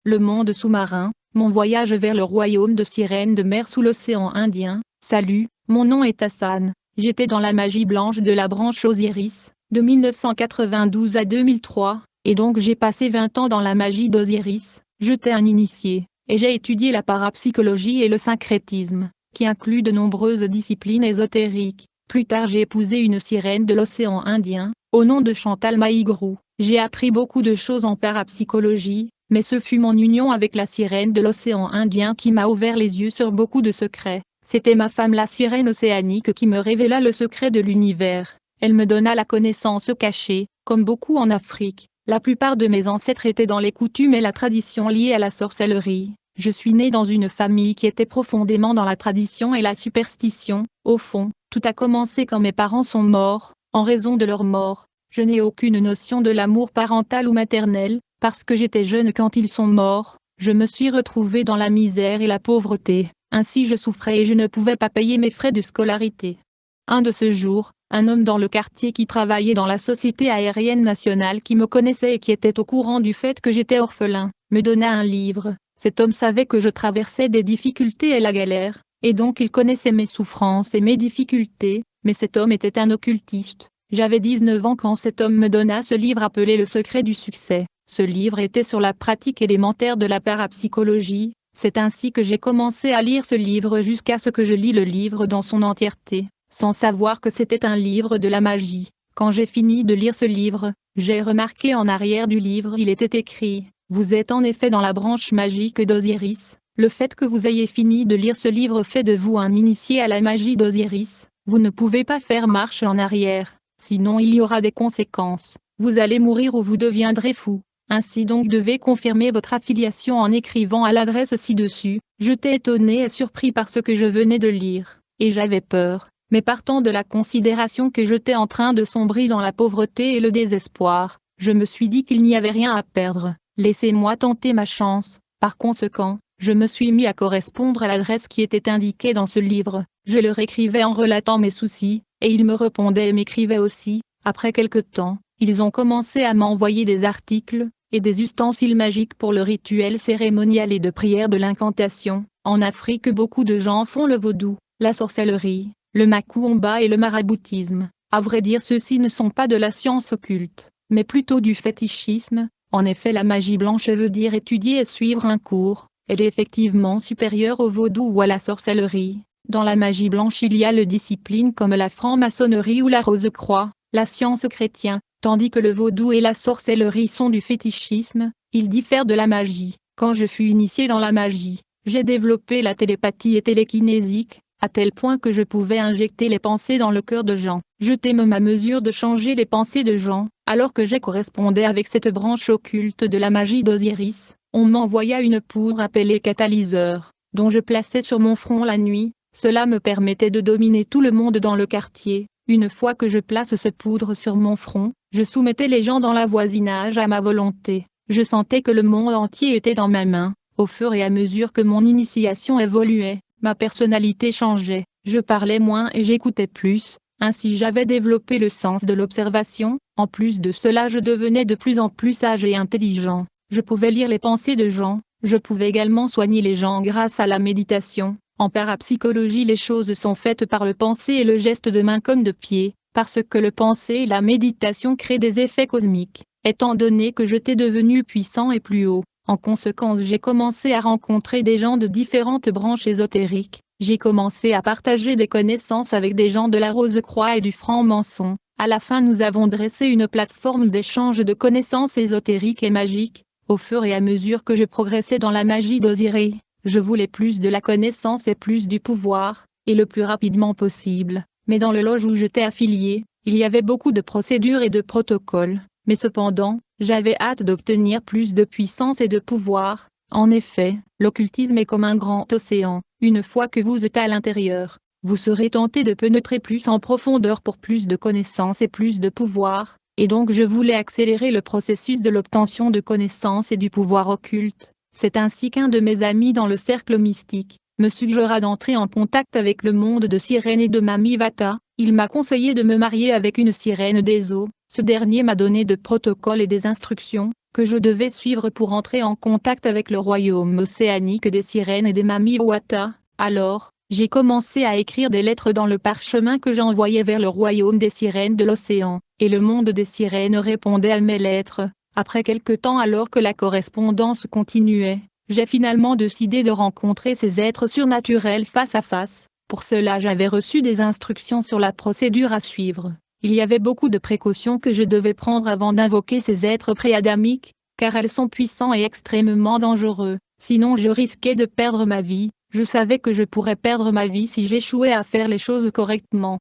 le monde sous-marin, mon voyage vers le royaume de sirènes de mer sous l'océan Indien. Salut, mon nom est Hassan, j'étais dans la magie blanche de la branche Osiris, de 1992 à 2003, et donc j'ai passé 20 ans dans la magie d'Osiris, j'étais un initié, et j'ai étudié la parapsychologie et le syncrétisme, qui inclut de nombreuses disciplines ésotériques. Plus tard j'ai épousé une sirène de l'océan Indien, au nom de Chantal Mahigrou. J'ai appris beaucoup de choses en parapsychologie, mais ce fut mon union avec la sirène de l'océan Indien qui m'a ouvert les yeux sur beaucoup de secrets. C'était ma femme la sirène océanique qui me révéla le secret de l'univers. Elle me donna la connaissance cachée, comme beaucoup en Afrique. La plupart de mes ancêtres étaient dans les coutumes et la tradition liées à la sorcellerie. Je suis né dans une famille qui était profondément dans la tradition et la superstition. Au fond, tout a commencé quand mes parents sont morts. En raison de leur mort, je n'ai aucune notion de l'amour parental ou maternel, parce que j'étais jeune quand ils sont morts. Je me suis retrouvée dans la misère et la pauvreté, ainsi je souffrais et je ne pouvais pas payer mes frais de scolarité. Un de ce jour, un homme dans le quartier qui travaillait dans la société aérienne nationale qui me connaissait et qui était au courant du fait que j'étais orphelin, me donna un livre. Cet homme savait que je traversais des difficultés et la galère, et donc il connaissait mes souffrances et mes difficultés, mais cet homme était un occultiste. J'avais 19 ans quand cet homme me donna ce livre appelé Le secret du succès. Ce livre était sur la pratique élémentaire de la parapsychologie. C'est ainsi que j'ai commencé à lire ce livre jusqu'à ce que je lis le livre dans son entièreté, sans savoir que c'était un livre de la magie. Quand j'ai fini de lire ce livre, j'ai remarqué en arrière du livre il était écrit « Vous êtes en effet dans la branche magique d'Osiris ». Le fait que vous ayez fini de lire ce livre fait de vous un initié à la magie d'Osiris. Vous ne pouvez pas faire marche en arrière, sinon il y aura des conséquences. Vous allez mourir ou vous deviendrez fou. Ainsi donc devez confirmer votre affiliation en écrivant à l'adresse ci-dessus. J'étais étonné et surpris par ce que je venais de lire, et j'avais peur, mais partant de la considération que j'étais en train de sombrer dans la pauvreté et le désespoir, je me suis dit qu'il n'y avait rien à perdre. Laissez-moi tenter ma chance. Par conséquent, je me suis mis à correspondre à l'adresse qui était indiquée dans ce livre. Je leur écrivais en relatant mes soucis, et ils me répondaient et m'écrivaient aussi. Après quelque temps, ils ont commencé à m'envoyer des articles et des ustensiles magiques pour le rituel cérémonial et de prière de l'incantation. En Afrique, beaucoup de gens font le vaudou, la sorcellerie, le macumba et le maraboutisme. À vrai dire, ceux-ci ne sont pas de la science occulte, mais plutôt du fétichisme. En effet, la magie blanche veut dire étudier et suivre un cours. Elle est effectivement supérieure au vaudou ou à la sorcellerie. Dans la magie blanche, il y a les disciplines comme la franc-maçonnerie ou la rose-croix, la science chrétienne, tandis que le vaudou et la sorcellerie sont du fétichisme. Ils diffèrent de la magie. Quand je fus initié dans la magie, j'ai développé la télépathie et télékinésique, à tel point que je pouvais injecter les pensées dans le cœur de gens. J'étais même à mesure de changer les pensées de gens, alors que je correspondais avec cette branche occulte de la magie d'Osiris. On m'envoya une poudre appelée catalyseur, dont je plaçais sur mon front la nuit. Cela me permettait de dominer tout le monde dans le quartier. Une fois que je place ce poudre sur mon front, je soumettais les gens dans la voisinage à ma volonté. Je sentais que le monde entier était dans ma main. Au fur et à mesure que mon initiation évoluait, ma personnalité changeait. Je parlais moins et j'écoutais plus. Ainsi j'avais développé le sens de l'observation. En plus de cela, je devenais de plus en plus sage et intelligent. Je pouvais lire les pensées de gens. Je pouvais également soigner les gens grâce à la méditation. En parapsychologie, les choses sont faites par le penser et le geste de main comme de pied, parce que le penser et la méditation créent des effets cosmiques. Étant donné que j'étais devenu puissant et plus haut, en conséquence j'ai commencé à rencontrer des gens de différentes branches ésotériques. J'ai commencé à partager des connaissances avec des gens de la Rose-Croix et du franc-maçon. À la fin, nous avons dressé une plateforme d'échange de connaissances ésotériques et magiques. Au fur et à mesure que je progressais dans la magie d'Osiris, je voulais plus de la connaissance et plus du pouvoir, et le plus rapidement possible. Mais dans le loge où j'étais affilié, il y avait beaucoup de procédures et de protocoles. Mais cependant, j'avais hâte d'obtenir plus de puissance et de pouvoir. En effet, l'occultisme est comme un grand océan. Une fois que vous êtes à l'intérieur, vous serez tenté de pénétrer plus en profondeur pour plus de connaissances et plus de pouvoir. Et donc je voulais accélérer le processus de l'obtention de connaissances et du pouvoir occulte. C'est ainsi qu'un de mes amis dans le cercle mystique me suggéra d'entrer en contact avec le monde de sirènes et de Mami Vata. Il m'a conseillé de me marier avec une sirène des eaux. Ce dernier m'a donné de protocoles et des instructions que je devais suivre pour entrer en contact avec le royaume océanique des sirènes et des mamies Wata. Alors, j'ai commencé à écrire des lettres dans le parchemin que j'envoyais vers le royaume des sirènes de l'océan, et le monde des sirènes répondait à mes lettres. Après quelque temps, alors que la correspondance continuait, j'ai finalement décidé de rencontrer ces êtres surnaturels face à face. Pour cela, j'avais reçu des instructions sur la procédure à suivre. Il y avait beaucoup de précautions que je devais prendre avant d'invoquer ces êtres pré-adamiques, car elles sont puissants et extrêmement dangereux, sinon je risquais de perdre ma vie. Je savais que je pourrais perdre ma vie si j'échouais à faire les choses correctement.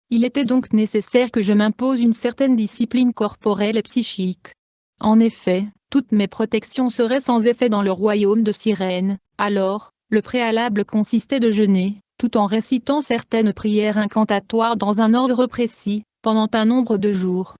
Il était donc nécessaire que je m'impose une certaine discipline corporelle et psychique. En effet, toutes mes protections seraient sans effet dans le royaume de Sirène. Alors, le préalable consistait de jeûner, tout en récitant certaines prières incantatoires dans un ordre précis, pendant un nombre de jours.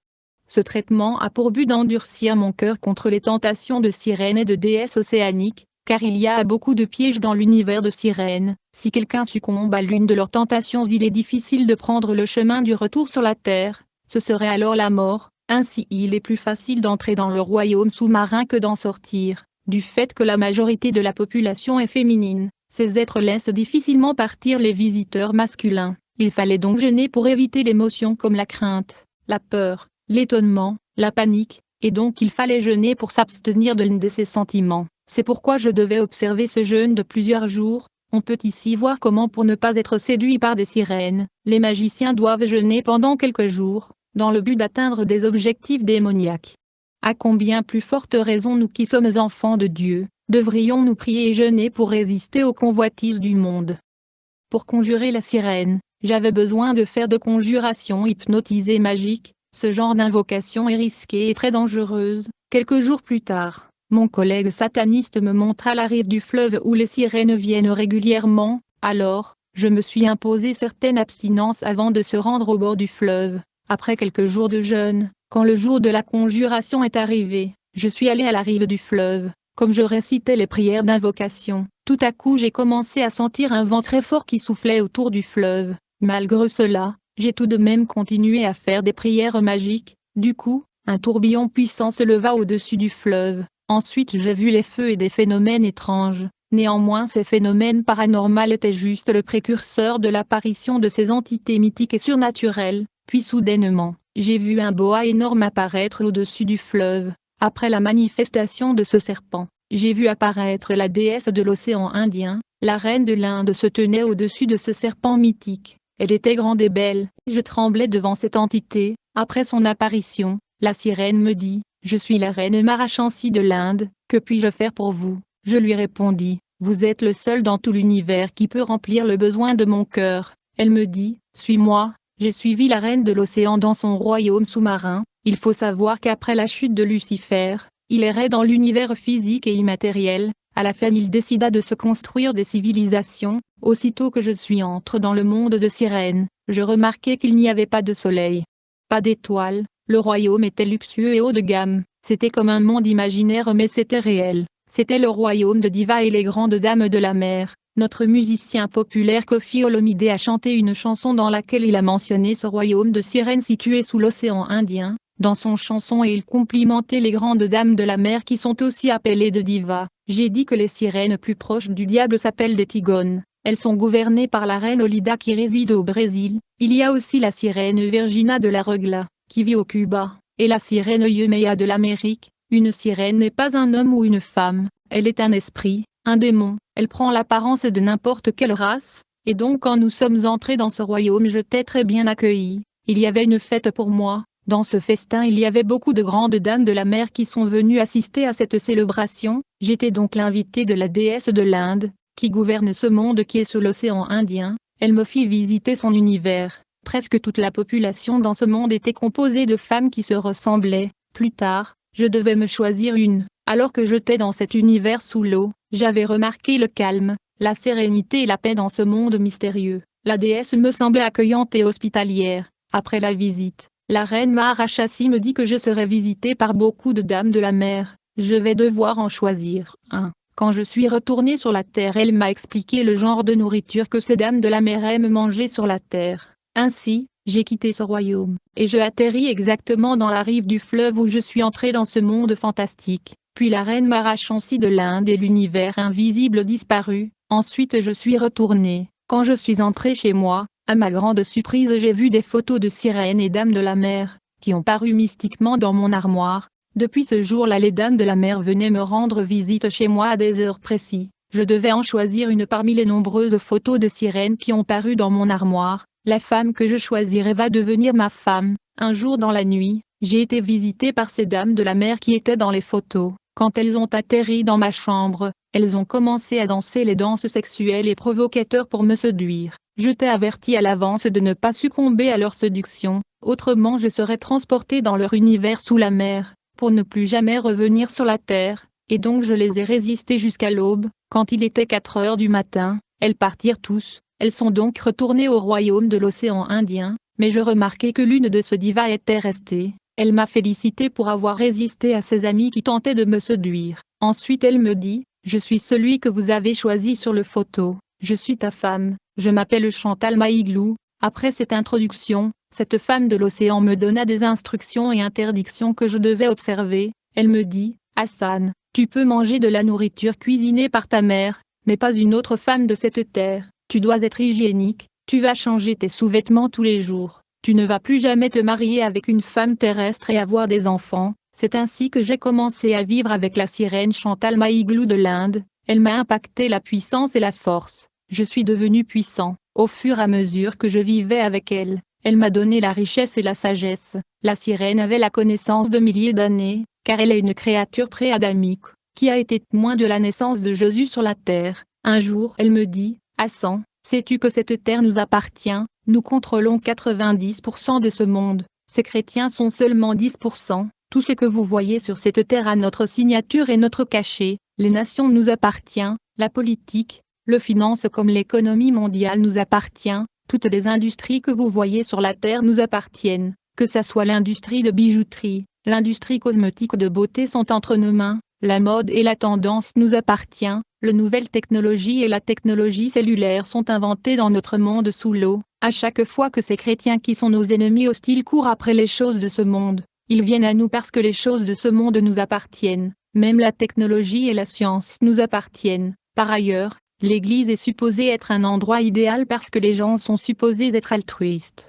Ce traitement a pour but d'endurcir mon cœur contre les tentations de sirènes et de déesses océaniques, car il y a beaucoup de pièges dans l'univers de Sirène. Si quelqu'un succombe à l'une de leurs tentations, il est difficile de prendre le chemin du retour sur la Terre, ce serait alors la mort. Ainsi il est plus facile d'entrer dans le royaume sous-marin que d'en sortir. Du fait que la majorité de la population est féminine, ces êtres laissent difficilement partir les visiteurs masculins. Il fallait donc jeûner pour éviter l'émotion comme la crainte, la peur, l'étonnement, la panique, et donc il fallait jeûner pour s'abstenir de l'un de ces sentiments. C'est pourquoi je devais observer ce jeûne de plusieurs jours. On peut ici voir comment, pour ne pas être séduit par des sirènes, les magiciens doivent jeûner pendant quelques jours, dans le but d'atteindre des objectifs démoniaques. À combien plus forte raison nous qui sommes enfants de Dieu, devrions-nous prier et jeûner pour résister aux convoitises du monde. Pour conjurer la sirène, j'avais besoin de faire de conjurations hypnotisées magiques. Ce genre d'invocation est risquée et très dangereuse. Quelques jours plus tard, mon collègue sataniste me montra la rive du fleuve où les sirènes viennent régulièrement. Alors, je me suis imposé certaine abstinence avant de se rendre au bord du fleuve. Après quelques jours de jeûne, quand le jour de la conjuration est arrivé, je suis allé à la rive du fleuve. Comme je récitais les prières d'invocation, tout à coup j'ai commencé à sentir un vent très fort qui soufflait autour du fleuve. Malgré cela, j'ai tout de même continué à faire des prières magiques. Du coup, un tourbillon puissant se leva au-dessus du fleuve. Ensuite j'ai vu les feux et des phénomènes étranges. Néanmoins ces phénomènes paranormaux étaient juste le précurseur de l'apparition de ces entités mythiques et surnaturelles. Puis soudainement, j'ai vu un boa énorme apparaître au-dessus du fleuve. Après la manifestation de ce serpent, j'ai vu apparaître la déesse de l'océan Indien. La reine de l'Inde se tenait au-dessus de ce serpent mythique. Elle était grande et belle. Je tremblais devant cette entité. Après son apparition, la sirène me dit: « Je suis la reine Marachansi de l'Inde, que puis-je faire pour vous ?» Je lui répondis: « Vous êtes le seul dans tout l'univers qui peut remplir le besoin de mon cœur. » Elle me dit: « Suis-moi. » J'ai suivi la reine de l'océan dans son royaume sous-marin. Il faut savoir qu'après la chute de Lucifer, il errait dans l'univers physique et immatériel. À la fin il décida de se construire des civilisations. Aussitôt que je suis entré dans le monde de Sirène, je remarquai qu'il n'y avait pas de soleil, pas d'étoiles. Le royaume était luxueux et haut de gamme. C'était comme un monde imaginaire mais c'était réel. C'était le royaume de Diva et les grandes dames de la mer. Notre musicien populaire Kofi Olomide a chanté une chanson dans laquelle il a mentionné ce royaume de sirènes situé sous l'océan Indien, dans son chanson, et il complimentait les grandes dames de la mer qui sont aussi appelées de divas. J'ai dit que les sirènes plus proches du diable s'appellent des tigones. Elles sont gouvernées par la reine Olida qui réside au Brésil. Il y a aussi la sirène Virginia de la Regla, qui vit au Cuba, et la sirène Yumea de l'Amérique. Une sirène n'est pas un homme ou une femme, elle est un esprit, un démon. Elle prend l'apparence de n'importe quelle race, et donc quand nous sommes entrés dans ce royaume je t'ai très bien accueilli. Il y avait une fête pour moi. Dans ce festin il y avait beaucoup de grandes dames de la mer qui sont venues assister à cette célébration. J'étais donc l'invité de la déesse de l'Inde, qui gouverne ce monde qui est sous l'océan Indien. Elle me fit visiter son univers. Presque toute la population dans ce monde était composée de femmes qui se ressemblaient. Plus tard, je devais me choisir une. Alors que j'étais dans cet univers sous l'eau, j'avais remarqué le calme, la sérénité et la paix dans ce monde mystérieux. La déesse me semblait accueillante et hospitalière. Après la visite, la reine Maharashasi me dit que je serai visitée par beaucoup de dames de la mer. Je vais devoir en choisir un. Quand je suis retournée sur la terre, elle m'a expliqué le genre de nourriture que ces dames de la mer aiment manger sur la terre. Ainsi, j'ai quitté ce royaume, et je atterris exactement dans la rive du fleuve où je suis entré dans ce monde fantastique. Puis la reine m'arrachant de l'Inde et l'univers invisible disparut. Ensuite je suis retourné. Quand je suis entré chez moi, à ma grande surprise j'ai vu des photos de sirènes et dames de la mer, qui ont paru mystiquement dans mon armoire. Depuis ce jour-là les dames de la mer venaient me rendre visite chez moi à des heures précises. Je devais en choisir une parmi les nombreuses photos de sirènes qui ont paru dans mon armoire. La femme que je choisirai va devenir ma femme. Un jour dans la nuit, j'ai été visitée par ces dames de la mer qui étaient dans les photos. Quand elles ont atterri dans ma chambre, elles ont commencé à danser les danses sexuelles et provocateurs pour me séduire. Je t'ai averti à l'avance de ne pas succomber à leur séduction, autrement je serais transporté dans leur univers sous la mer, pour ne plus jamais revenir sur la terre, et donc je les ai résistés jusqu'à l'aube. Quand il était 4 heures du matin, elles partirent tous. Elles sont donc retournées au royaume de l'océan Indien, mais je remarquai que l'une de ces divas était restée. Elle m'a félicité pour avoir résisté à ses amis qui tentaient de me séduire. Ensuite elle me dit, je suis celui que vous avez choisi sur le photo, je suis ta femme, je m'appelle Chantal Maïglou. Après cette introduction, cette femme de l'océan me donna des instructions et interdictions que je devais observer. Elle me dit, Hassan, tu peux manger de la nourriture cuisinée par ta mère, mais pas une autre femme de cette terre. Tu dois être hygiénique, tu vas changer tes sous-vêtements tous les jours, tu ne vas plus jamais te marier avec une femme terrestre et avoir des enfants. C'est ainsi que j'ai commencé à vivre avec la sirène Chantal Maïglou de l'Inde. Elle m'a impacté la puissance et la force. Je suis devenu puissant, au fur et à mesure que je vivais avec elle. Elle m'a donné la richesse et la sagesse. La sirène avait la connaissance de milliers d'années, car elle est une créature pré-adamique, qui a été témoin de la naissance de Jésus sur la terre. Un jour elle me dit, Hassan, sais-tu que cette terre nous appartient, nous contrôlons 90% de ce monde, ces chrétiens sont seulement 10%, tout ce que vous voyez sur cette terre a notre signature et notre cachet, les nations nous appartiennent, la politique, le finance comme l'économie mondiale nous appartient, toutes les industries que vous voyez sur la terre nous appartiennent, que ça soit l'industrie de bijouterie, l'industrie cosmétique de beauté sont entre nos mains, la mode et la tendance nous appartient. Les nouvelles technologies et la technologie cellulaire sont inventées dans notre monde sous l'eau. À chaque fois que ces chrétiens qui sont nos ennemis hostiles courent après les choses de ce monde, ils viennent à nous parce que les choses de ce monde nous appartiennent. Même la technologie et la science nous appartiennent. Par ailleurs, l'Église est supposée être un endroit idéal parce que les gens sont supposés être altruistes.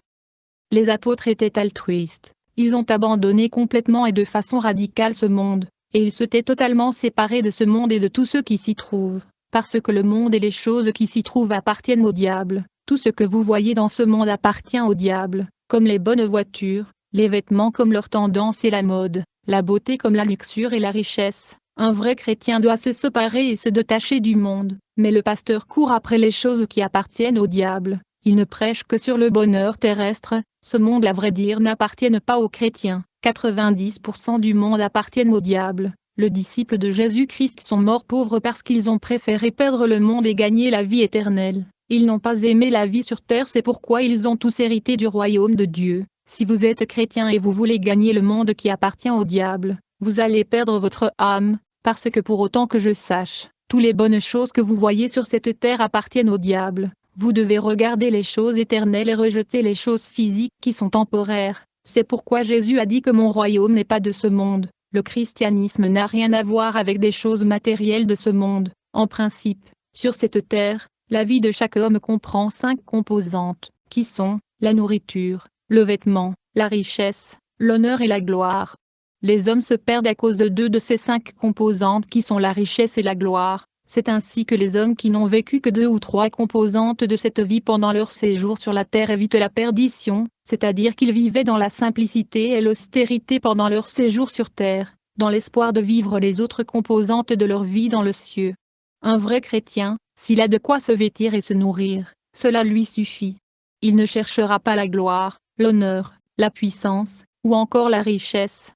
Les apôtres étaient altruistes. Ils ont abandonné complètement et de façon radicale ce monde. Et ils s'étaient totalement séparés de ce monde et de tous ceux qui s'y trouvent, parce que le monde et les choses qui s'y trouvent appartiennent au diable. Tout ce que vous voyez dans ce monde appartient au diable, comme les bonnes voitures, les vêtements comme leur tendance et la mode, la beauté comme la luxure et la richesse. Un vrai chrétien doit se séparer et se détacher du monde, mais le pasteur court après les choses qui appartiennent au diable. Il ne prêche que sur le bonheur terrestre. Ce monde à vrai dire n'appartient pas aux chrétiens. 90% du monde appartiennent au diable. Les disciples de Jésus-Christ sont morts pauvres parce qu'ils ont préféré perdre le monde et gagner la vie éternelle. Ils n'ont pas aimé la vie sur terre, c'est pourquoi ils ont tous hérité du royaume de Dieu. Si vous êtes chrétien et vous voulez gagner le monde qui appartient au diable, vous allez perdre votre âme, parce que pour autant que je sache, toutes les bonnes choses que vous voyez sur cette terre appartiennent au diable. Vous devez regarder les choses éternelles et rejeter les choses physiques qui sont temporaires. C'est pourquoi Jésus a dit que mon royaume n'est pas de ce monde. Le christianisme n'a rien à voir avec des choses matérielles de ce monde. En principe, sur cette terre, la vie de chaque homme comprend 5 composantes, qui sont la nourriture, le vêtement, la richesse, l'honneur et la gloire. Les hommes se perdent à cause de 2 de ces 5 composantes qui sont la richesse et la gloire. C'est ainsi que les hommes qui n'ont vécu que 2 ou 3 composantes de cette vie pendant leur séjour sur la terre évitent la perdition, c'est-à-dire qu'ils vivaient dans la simplicité et l'austérité pendant leur séjour sur terre, dans l'espoir de vivre les autres composantes de leur vie dans le ciel. Un vrai chrétien, s'il a de quoi se vêtir et se nourrir, cela lui suffit. Il ne cherchera pas la gloire, l'honneur, la puissance, ou encore la richesse.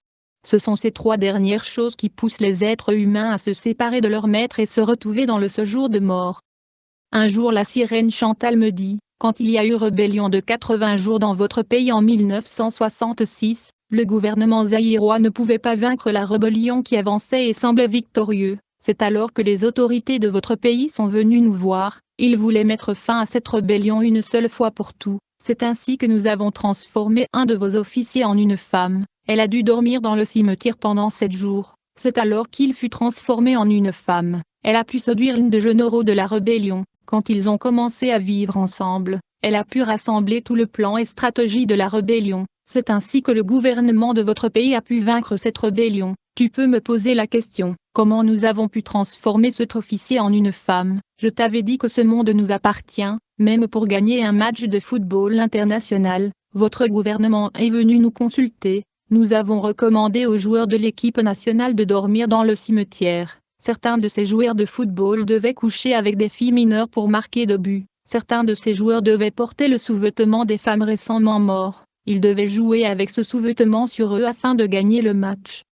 Ce sont ces 3 dernières choses qui poussent les êtres humains à se séparer de leur maître et se retrouver dans le séjour de mort. Un jour la sirène Chantal me dit, quand il y a eu rébellion de 80 jours dans votre pays en 1966, le gouvernement zaïrois ne pouvait pas vaincre la rébellion qui avançait et semblait victorieux. C'est alors que les autorités de votre pays sont venues nous voir, ils voulaient mettre fin à cette rébellion une seule fois pour tout. C'est ainsi que nous avons transformé un de vos officiers en une femme. Elle a dû dormir dans le cimetière pendant 7 jours. C'est alors qu'il fut transformé en une femme. Elle a pu séduire l'un des généraux de la rébellion. Quand ils ont commencé à vivre ensemble, elle a pu rassembler tout le plan et stratégie de la rébellion. C'est ainsi que le gouvernement de votre pays a pu vaincre cette rébellion. Tu peux me poser la question, comment nous avons pu transformer cet officier en une femme? Je t'avais dit que ce monde nous appartient, même pour gagner un match de football international. Votre gouvernement est venu nous consulter. Nous avons recommandé aux joueurs de l'équipe nationale de dormir dans le cimetière. Certains de ces joueurs de football devaient coucher avec des filles mineures pour marquer de buts. Certains de ces joueurs devaient porter le sous-vêtement des femmes récemment mortes. Ils devaient jouer avec ce sous-vêtement sur eux afin de gagner le match.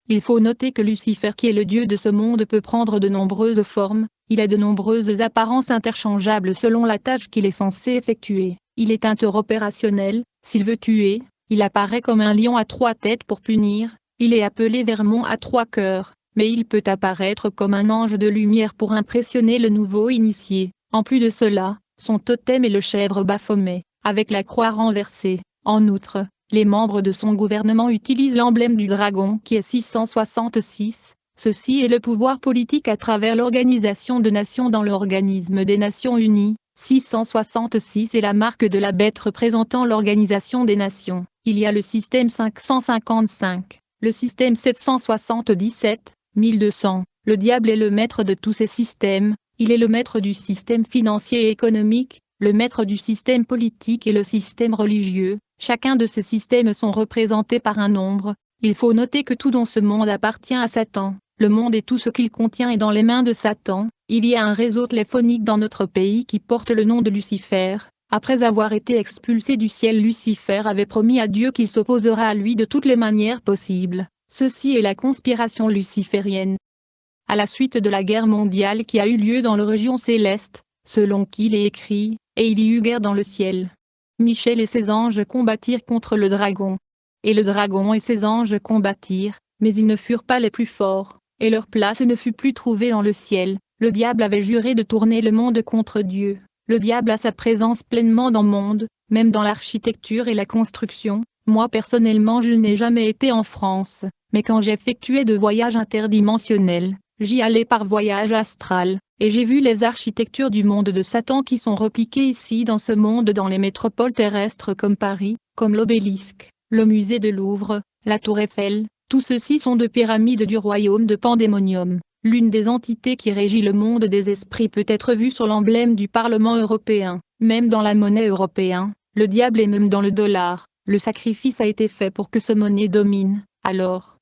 Il faut noter que Lucifer, qui est le dieu de ce monde, peut prendre de nombreuses formes. Il a de nombreuses apparences interchangeables selon la tâche qu'il est censé effectuer. Il est interopérationnel. S'il veut tuer, il apparaît comme un lion à 3 têtes pour punir. Il est appelé Vermont à 3 cœurs, mais il peut apparaître comme un ange de lumière pour impressionner le nouveau initié. En plus de cela, son totem est le chèvre Baphomet, avec la croix renversée. En outre, les membres de son gouvernement utilisent l'emblème du dragon qui est 666. Ceci est le pouvoir politique à travers l'Organisation des Nations dans l'Organisme des Nations Unies. 666 est la marque de la bête représentant l'Organisation des Nations. Il y a le système 555, le système 777, 1200. Le diable est le maître de tous ces systèmes. Il est le maître du système financier et économique, le maître du système politique et le système religieux. Chacun de ces systèmes sont représentés par un nombre. Il faut noter que tout dans ce monde appartient à Satan. Le monde et tout ce qu'il contient est dans les mains de Satan. Il y a un réseau téléphonique dans notre pays qui porte le nom de Lucifer. Après avoir été expulsé du ciel, Lucifer avait promis à Dieu qu'il s'opposera à lui de toutes les manières possibles. Ceci est la conspiration luciférienne. À la suite de la guerre mondiale qui a eu lieu dans la région céleste, selon qu'il est écrit, et il y eut guerre dans le ciel. Michel et ses anges combattirent contre le dragon. Et le dragon et ses anges combattirent, mais ils ne furent pas les plus forts, et leur place ne fut plus trouvée dans le ciel. Le diable avait juré de tourner le monde contre Dieu. Le diable a sa présence pleinement dans le monde, même dans l'architecture et la construction. Moi personnellement je n'ai jamais été en France, mais quand j'effectuais de voyages interdimensionnels, j'y allais par voyage astral, et j'ai vu les architectures du monde de Satan qui sont repliquées ici dans ce monde dans les métropoles terrestres comme Paris, comme l'Obélisque, le musée de Louvre, la Tour Eiffel. Tout ceci sont de pyramides du royaume de Pandémonium. L'une des entités qui régit le monde des esprits peut être vue sur l'emblème du Parlement européen, même dans la monnaie européenne, le diable est même dans le dollar. Le sacrifice a été fait pour que ce monnaie domine. Alors,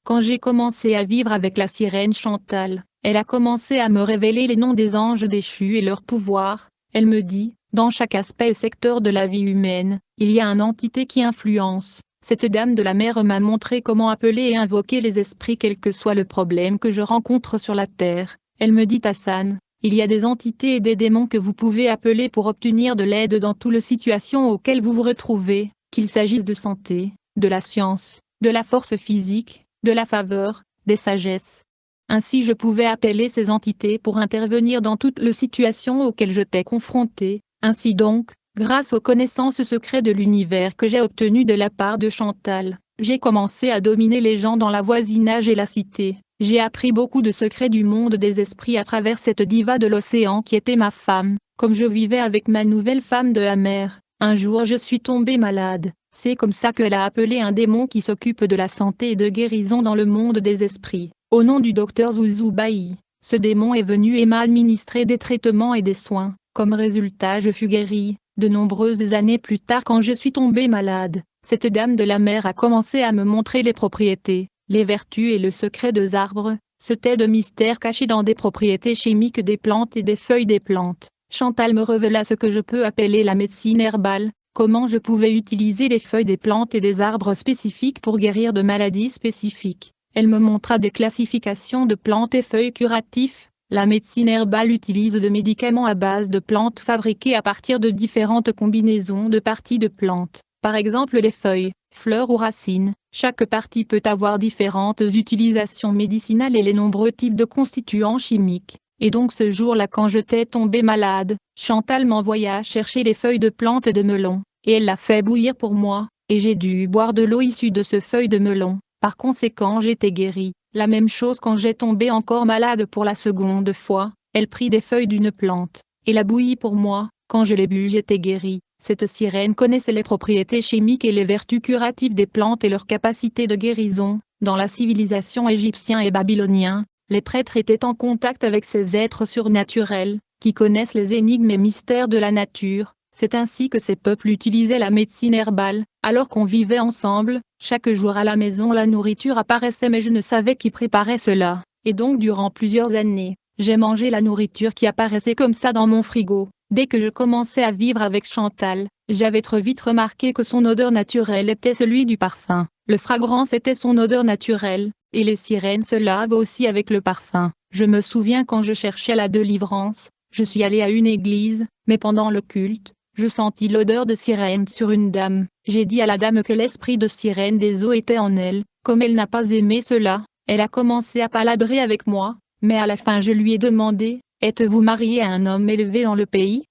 quand j'ai commencé à vivre avec la sirène Chantal, elle a commencé à me révéler les noms des anges déchus et leur pouvoir. Elle me dit, dans chaque aspect et secteur de la vie humaine, il y a une entité qui influence. Cette dame de la mer m'a montré comment appeler et invoquer les esprits quel que soit le problème que je rencontre sur la terre. Elle me dit Hassan, il y a des entités et des démons que vous pouvez appeler pour obtenir de l'aide dans toutes les situations auxquelles vous vous retrouvez, qu'il s'agisse de santé, de la science, de la force physique, de la faveur, des sagesses. Ainsi je pouvais appeler ces entités pour intervenir dans toutes les situations auxquelles j'étais confronté. Ainsi donc, grâce aux connaissances secrètes de l'univers que j'ai obtenues de la part de Chantal, j'ai commencé à dominer les gens dans la voisinage et la cité. J'ai appris beaucoup de secrets du monde des esprits à travers cette diva de l'océan qui était ma femme. Comme je vivais avec ma nouvelle femme de la mer, un jour je suis tombée malade. C'est comme ça qu'elle a appelé un démon qui s'occupe de la santé et de guérison dans le monde des esprits. Au nom du docteur Zouzoubaï, ce démon est venu et m'a administré des traitements et des soins. Comme résultat, je fus guérie. De nombreuses années plus tard, quand je suis tombée malade, cette dame de la mer a commencé à me montrer les propriétés, les vertus et le secret des arbres. C'était de mystères cachés dans des propriétés chimiques des plantes et des feuilles des plantes. Chantal me révéla ce que je peux appeler la médecine herbale, comment je pouvais utiliser les feuilles des plantes et des arbres spécifiques pour guérir de maladies spécifiques. Elle me montra des classifications de plantes et feuilles curatifs. La médecine herbale utilise des médicaments à base de plantes fabriquées à partir de différentes combinaisons de parties de plantes, par exemple les feuilles, fleurs ou racines. Chaque partie peut avoir différentes utilisations médicinales et les nombreux types de constituants chimiques. Et donc ce jour-là, quand j'étais tombée malade, Chantal m'envoya chercher les feuilles de plantes de melon, et elle l'a fait bouillir pour moi, et j'ai dû boire de l'eau issue de ce feuille de melon. Par conséquent j'étais guérie. La même chose quand j'ai tombé encore malade pour la seconde fois, elle prit des feuilles d'une plante, et la bouillit pour moi. Quand je l'ai bu j'étais guérie. Cette sirène connaissait les propriétés chimiques et les vertus curatives des plantes et leur capacité de guérison. Dans la civilisation égyptienne et babylonienne, les prêtres étaient en contact avec ces êtres surnaturels, qui connaissent les énigmes et mystères de la nature. C'est ainsi que ces peuples utilisaient la médecine herbale. Alors qu'on vivait ensemble, chaque jour à la maison la nourriture apparaissait mais je ne savais qui préparait cela. Et donc durant plusieurs années, j'ai mangé la nourriture qui apparaissait comme ça dans mon frigo. Dès que je commençais à vivre avec Chantal, j'avais trop vite remarqué que son odeur naturelle était celui du parfum. Le fragrance était son odeur naturelle, et les sirènes se lavent aussi avec le parfum. Je me souviens quand je cherchais la délivrance, je suis allée à une église, mais pendant le culte, je sentis l'odeur de sirène sur une dame. J'ai dit à la dame que l'esprit de sirène des eaux était en elle. Comme elle n'a pas aimé cela, elle a commencé à palabrer avec moi, mais à la fin je lui ai demandé, « Êtes-vous mariée à un homme élevé dans le pays ?»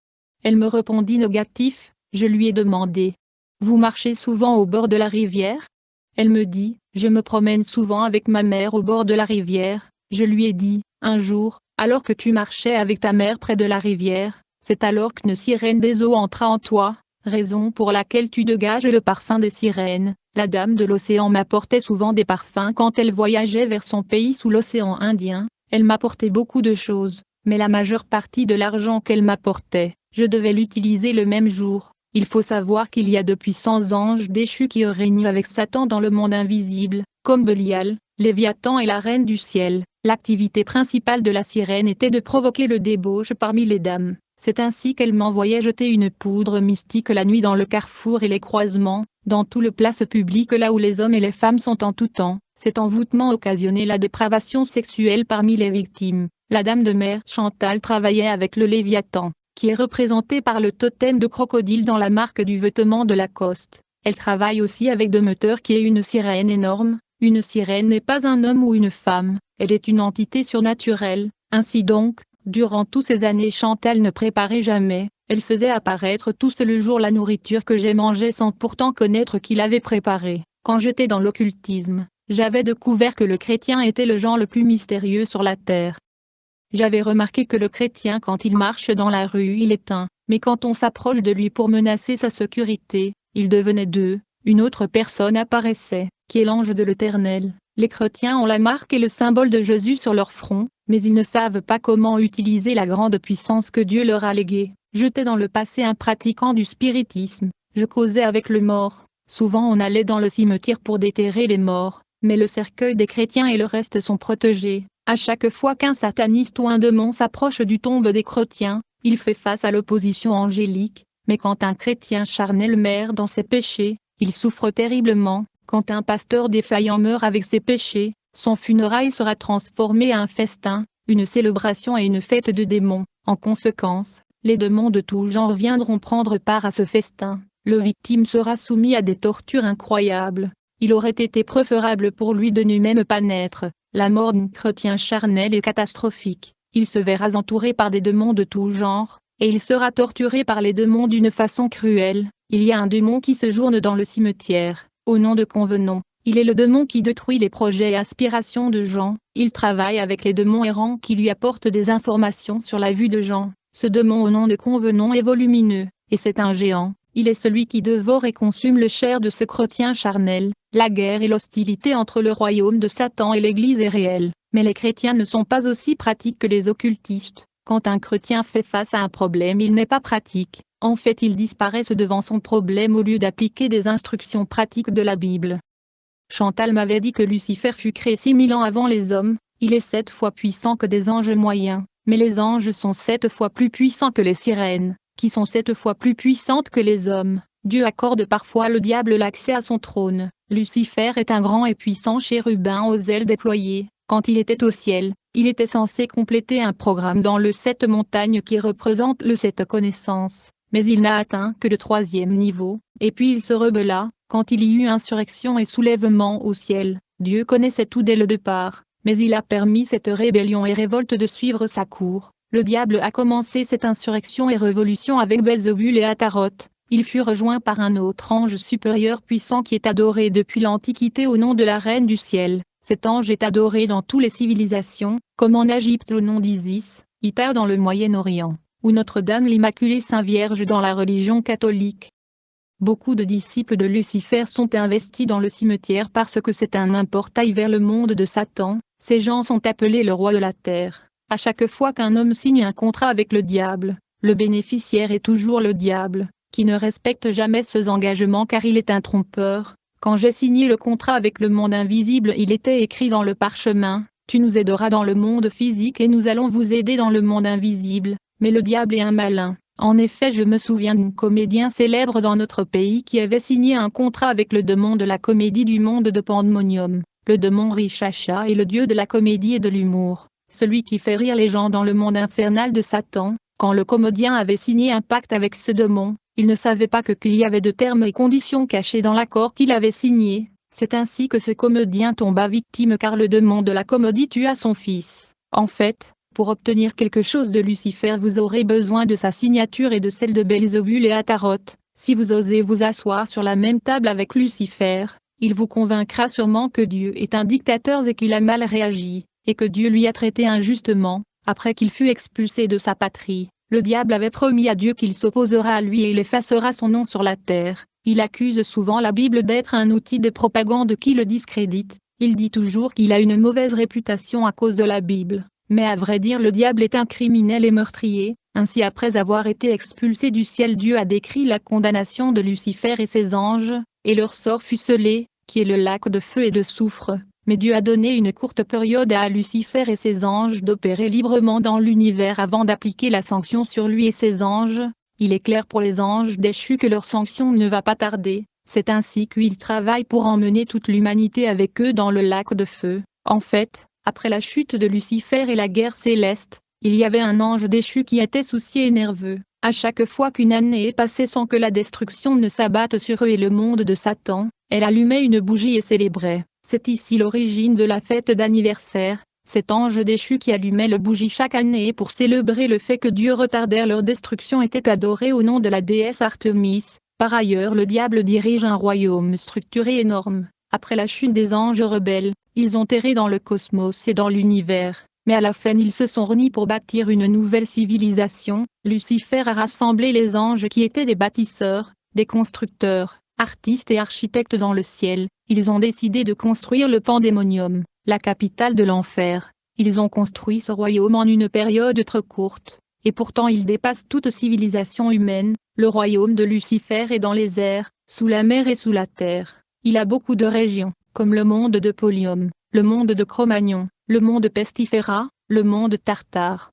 Elle me répondit négatif. Je lui ai demandé, « Vous marchez souvent au bord de la rivière ?» Elle me dit, « Je me promène souvent avec ma mère au bord de la rivière. » Je lui ai dit, « Un jour, alors que tu marchais avec ta mère près de la rivière, c'est alors qu'une sirène des eaux entra en toi, raison pour laquelle tu dégages le parfum des sirènes. » La dame de l'océan m'apportait souvent des parfums quand elle voyageait vers son pays sous l'océan Indien. Elle m'apportait beaucoup de choses, mais la majeure partie de l'argent qu'elle m'apportait, je devais l'utiliser le même jour. Il faut savoir qu'il y a de puissants anges déchus qui règnent avec Satan dans le monde invisible, comme Belial, Léviathan et la reine du ciel. L'activité principale de la sirène était de provoquer le débauche parmi les dames. C'est ainsi qu'elle m'envoyait jeter une poudre mystique la nuit dans le carrefour et les croisements, dans tout le place public là où les hommes et les femmes sont en tout temps. Cet envoûtement occasionnait la dépravation sexuelle parmi les victimes. La dame de mer Chantal travaillait avec le Léviathan, qui est représenté par le totem de crocodile dans la marque du vêtement de Lacoste. Elle travaille aussi avec Demeter qui est une sirène énorme. Une sirène n'est pas un homme ou une femme, elle est une entité surnaturelle. Ainsi donc, durant toutes ces années Chantal ne préparait jamais, elle faisait apparaître tous le jour la nourriture que j'ai mangée sans pourtant connaître qui l'avait préparée. Quand j'étais dans l'occultisme, j'avais découvert que le chrétien était le genre le plus mystérieux sur la terre. J'avais remarqué que le chrétien quand il marche dans la rue il est un, mais quand on s'approche de lui pour menacer sa sécurité, il devenait deux, une autre personne apparaissait, qui est l'ange de l'Éternel. Les chrétiens ont la marque et le symbole de Jésus sur leur front, mais ils ne savent pas comment utiliser la grande puissance que Dieu leur a léguée. J'étais dans le passé un pratiquant du spiritisme, je causais avec le mort. Souvent on allait dans le cimetière pour déterrer les morts, mais le cercueil des chrétiens et le reste sont protégés. À chaque fois qu'un sataniste ou un démon s'approche du tombe des chrétiens, il fait face à l'opposition angélique, mais quand un chrétien charnel meurt dans ses péchés, il souffre terriblement. Quand un pasteur défaillant meurt avec ses péchés, son funérail sera transformé en un festin, une célébration et une fête de démons. En conséquence, les démons de tout genre viendront prendre part à ce festin. Le victime sera soumis à des tortures incroyables. Il aurait été préférable pour lui de ne même pas naître. La mort d'un chrétien charnel est catastrophique. Il se verra entouré par des démons de tout genre, et il sera torturé par les démons d'une façon cruelle. Il y a un démon qui séjourne dans le cimetière. Au nom de Convenons, il est le démon qui détruit les projets et aspirations de Jean. Il travaille avec les démons errants qui lui apportent des informations sur la vue de Jean. Ce démon au nom de Convenons est volumineux, et c'est un géant. Il est celui qui dévore et consume le chair de ce chrétien charnel. La guerre et l'hostilité entre le royaume de Satan et l'Église est réelle, mais les chrétiens ne sont pas aussi pratiques que les occultistes. Quand un chrétien fait face à un problème il n'est pas pratique, en fait il disparaît devant son problème au lieu d'appliquer des instructions pratiques de la Bible. Chantal m'avait dit que Lucifer fut créé 6000 ans avant les hommes, il est 7 fois puissant que des anges moyens, mais les anges sont 7 fois plus puissants que les sirènes, qui sont 7 fois plus puissantes que les hommes. Dieu accorde parfois au diable l'accès à son trône. Lucifer est un grand et puissant chérubin aux ailes déployées. Quand il était au ciel, il était censé compléter un programme dans le 7 montagnes qui représente le 7 connaissances, mais il n'a atteint que le 3e niveau, et puis il se rebella, quand il y eut insurrection et soulèvement au ciel. Dieu connaissait tout dès le départ, mais il a permis cette rébellion et révolte de suivre sa cour. le diable a commencé cette insurrection et révolution avec Belzébul et Ataroth. Il fut rejoint par un autre ange supérieur puissant qui est adoré depuis l'Antiquité au nom de la Reine du Ciel. Cet ange est adoré dans toutes les civilisations, comme en Égypte au nom d'Isis, Iter dans le Moyen-Orient, ou Notre-Dame l'Immaculée Sainte Vierge dans la religion catholique. Beaucoup de disciples de Lucifer sont investis dans le cimetière parce que c'est un portail vers le monde de Satan. Ces gens sont appelés le roi de la terre. À chaque fois qu'un homme signe un contrat avec le diable, le bénéficiaire est toujours le diable, qui ne respecte jamais ses engagements car il est un trompeur. Quand j'ai signé le contrat avec le monde invisible, il était écrit dans le parchemin, tu nous aideras dans le monde physique et nous allons vous aider dans le monde invisible. Mais le diable est un malin. En effet, je me souviens d'un comédien célèbre dans notre pays qui avait signé un contrat avec le démon de la comédie du monde de Pandemonium. Le démon Rishacha est le dieu de la comédie et de l'humour, celui qui fait rire les gens dans le monde infernal de Satan. Quand le comédien avait signé un pacte avec ce démon, il ne savait pas qu'il y avait de termes et conditions cachés dans l'accord qu'il avait signé. C'est ainsi que ce comédien tomba victime car le démon de la comédie tua son fils. En fait, pour obtenir quelque chose de Lucifer, vous aurez besoin de sa signature et de celle de Belzébul et Ataroth. Si vous osez vous asseoir sur la même table avec Lucifer, il vous convaincra sûrement que Dieu est un dictateur et qu'il a mal réagi, et que Dieu lui a traité injustement. Après qu'il fut expulsé de sa patrie, le diable avait promis à Dieu qu'il s'opposera à lui et il effacera son nom sur la terre. Il accuse souvent la Bible d'être un outil de propagande qui le discrédite. Il dit toujours qu'il a une mauvaise réputation à cause de la Bible. Mais à vrai dire, le diable est un criminel et meurtrier. Ainsi, après avoir été expulsé du ciel, Dieu a décrit la condamnation de Lucifer et ses anges, et leur sort fut scellé, qui est le lac de feu et de soufre. Mais Dieu a donné une courte période à Lucifer et ses anges d'opérer librement dans l'univers avant d'appliquer la sanction sur lui et ses anges. Il est clair pour les anges déchus que leur sanction ne va pas tarder. C'est ainsi qu'ils travaillent pour emmener toute l'humanité avec eux dans le lac de feu. En fait, après la chute de Lucifer et la guerre céleste, il y avait un ange déchu qui était soucieux et nerveux. À chaque fois qu'une année est passée sans que la destruction ne s'abatte sur eux et le monde de Satan, elle allumait une bougie et célébrait. C'est ici l'origine de la fête d'anniversaire. Cet ange déchu qui allumait le bougie chaque année pour célébrer le fait que Dieu retardait leur destruction était adoré au nom de la déesse Artémis. Par ailleurs, le diable dirige un royaume structuré énorme. Après la chute des anges rebelles, ils ont erré dans le cosmos et dans l'univers, mais à la fin ils se sont réunis pour bâtir une nouvelle civilisation. Lucifer a rassemblé les anges qui étaient des bâtisseurs, des constructeurs, artistes et architectes dans le ciel. Ils ont décidé de construire le Pandémonium, la capitale de l'enfer. Ils ont construit ce royaume en une période très courte, et pourtant il dépasse toute civilisation humaine. Le royaume de Lucifer est dans les airs, sous la mer et sous la terre. Il a beaucoup de régions, comme le monde de Polium, le monde de Cro-Magnon, le monde Pestifera, le monde Tartare,